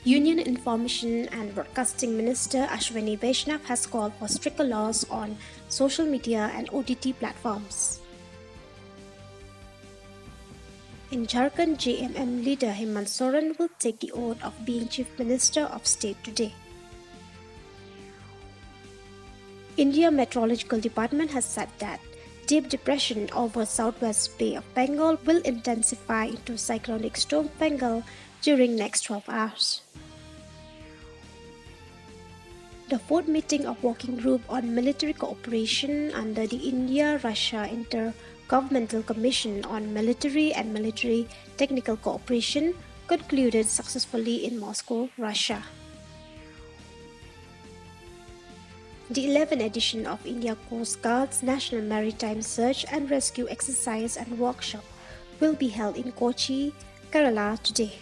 Union Information and Broadcasting Minister Ashwini Vaishnav has called for stricter laws on social media and OTT platforms. In Jharkhand, JMM leader Hemant Soren will take the oath of being Chief Minister of State today. India Meteorological Department has said that deep depression over Southwest Bay of Bengal will intensify into cyclonic storm Bengal during next 12 hours. The fourth meeting of Working Group on Military Cooperation under the India-Russia Intergovernmental Commission on Military and Military Technical Cooperation concluded successfully in Moscow, Russia. The 11th edition of India Coast Guard's National Maritime Search and Rescue Exercise and Workshop will be held in Kochi, Kerala today.